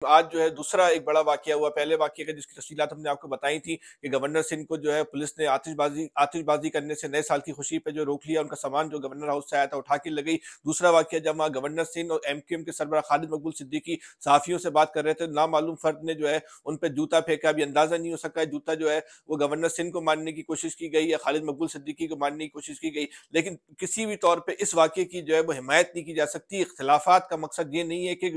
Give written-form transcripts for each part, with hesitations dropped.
آج جو ہے دوسرا ایک بڑا واقعہ ہوا، پہلے واقعے کا جس کی تفصیلات ہم نے آپ کو بتائی تھی کہ گورنر سندھ کو جو ہے پولیس نے آتش بازی کرنے سے نئے سال کی خوشی پہ جو روک لیا، ان کا سامان جو گورنر ہاؤس سے آیا تھا اٹھا کے لگئی۔ دوسرا واقعہ جب وہاں گورنر سندھ اور ایم کیو ایم کے سربراہ خالد مقبول صدیقی صحافیوں سے بات کر رہے تھے، نامعلوم فرد نے جو ہے ان پہ جوتا پھینکا۔ ابھی اندازہ نہیں ہو سکا ہے جوتا جو ہے وہ گورنر سندھ کو مارنے کی کوشش کی گئی یا خالد مقبول صدیقی کو مارنے کی کوشش کی گئی، لیکن کسی بھی طور پہ اس واقعے کی جو ہے وہ حمایت نہیں کی جا سکتی۔ اختلافات کا مقصد یہ نہیں ہے کہ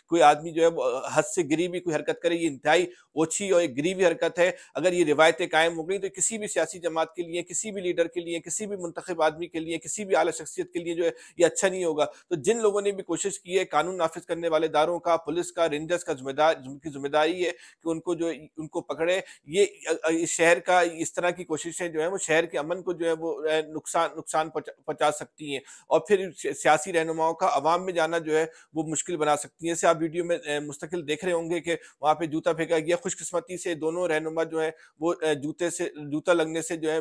کوئی آدمی جو ہے حد سے گری بھی کوئی حرکت کرے، یہ انتہائی اوچھی اور ایک گریوی حرکت ہے۔ اگر یہ روایتیں قائم ہو گئی تو کسی بھی سیاسی جماعت کے لیے، کسی بھی لیڈر کے لیے، کسی بھی منتخب آدمی کے لیے، کسی بھی اعلیٰ شخصیت کے لیے جو ہے یہ اچھا نہیں ہوگا۔ تو جن لوگوں نے بھی کوشش کی ہے، قانون نافذ کرنے والے اداروں کا، پولیس کا، رینجرز کا ذمہ داری ہے کہ ان کو پکڑے۔ یہ شہر کا اس طرح کی کوششیں جو ہیں وہ شہر کے امن کو جو ہے وہ نقصان پہنچا سکتی ہیں، اور پھر سیاسی رہنماؤں کا عوام میں جانا جو ہے وہ مشکل بنا سکتی ہیں۔ جیسے آپ ویڈیو میں مستقل دیکھ رہے ہوں گے کہ وہاں پہ جوتا پھینکا گیا۔ خوش قسمتی سے دونوں رہنما جو ہیں وہ جوتا لگنے سے جو ہے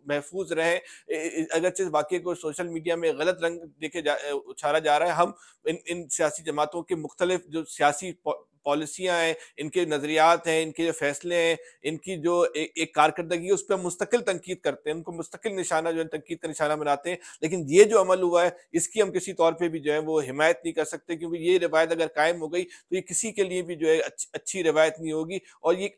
محفوظ رہے۔ اگرچہ واقعے کو سوشل میڈیا میں غلط رنگ اچھالا جا رہا ہے، ہم ان سیاسی جماعتوں کے مختلف جو سیاسی پالیسیاں ہیں، ان کے نظریات ہیں، ان کے جو فیصلے ہیں، ان کی جو ایک کارکردگی ہے، اس پہ ہم مستقل تنقید کرتے ہیں، ان کو مستقل نشانہ جو ہے تنقید کا نشانہ بناتے ہیں، لیکن یہ جو عمل ہوا ہے اس کی ہم کسی طور پہ بھی جو ہے وہ حمایت نہیں کر سکتے، کیونکہ یہ روایت اگر قائم ہو گئی تو یہ کسی کے لیے بھی جو ہے اچھی روایت نہیں ہوگی، اور یہ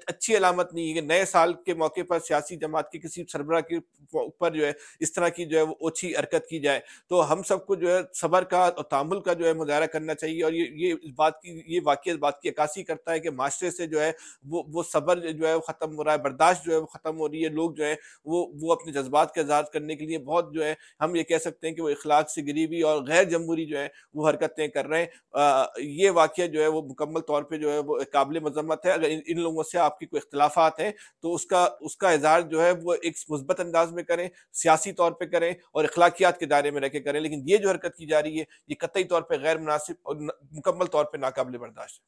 اچھی علامت نہیں ہے کہ نئے سال کے موقع پر سیاسی جماعت کے کسی سربراہ کے اوپر جو ہے اس طرح کی جو ہے وہ اوچھی حرکت کی جائے۔ تو ہم سب کو جو ہے صبر کا اور تحمل کا جو ہے مظاہرہ کرنا چاہیے، اور یہ واقعہ اس بات کی عکاسی کرتا ہے کہ معاشرے سے جو ہے وہ صبر جو ہے وہ ختم ہو رہا ہے، برداشت جو ہے وہ ختم ہو رہی ہے۔ لوگ جو ہے وہ اپنے جذبات کا اظہار کرنے کے لیے بہت جو ہے ہم یہ کہہ سکتے ہیں کہ وہ اخلاق سے گری ہوئی اور غیر جمہوری جو ہے وہ حرکتیں کر رہے ہیں۔ یہ واقعہ جو ہے وہ مکمل طور پہ جو ہے وہ قابل مذمت ہے۔ اگر ان لوگوں سے آپ کی کوئی اختلافات ہیں تو اس کا اظہار جو ہے وہ ایک مثبت انداز میں کریں، سیاسی طور پہ کریں اور اخلاقیات کے دائرے میں رہ کے کریں، لیکن یہ جو حرکت کی جا رہی ہے یہ قطعی طور پہ غیر مناسب اور مکمل طور پہ ناقابل برداشت ہے۔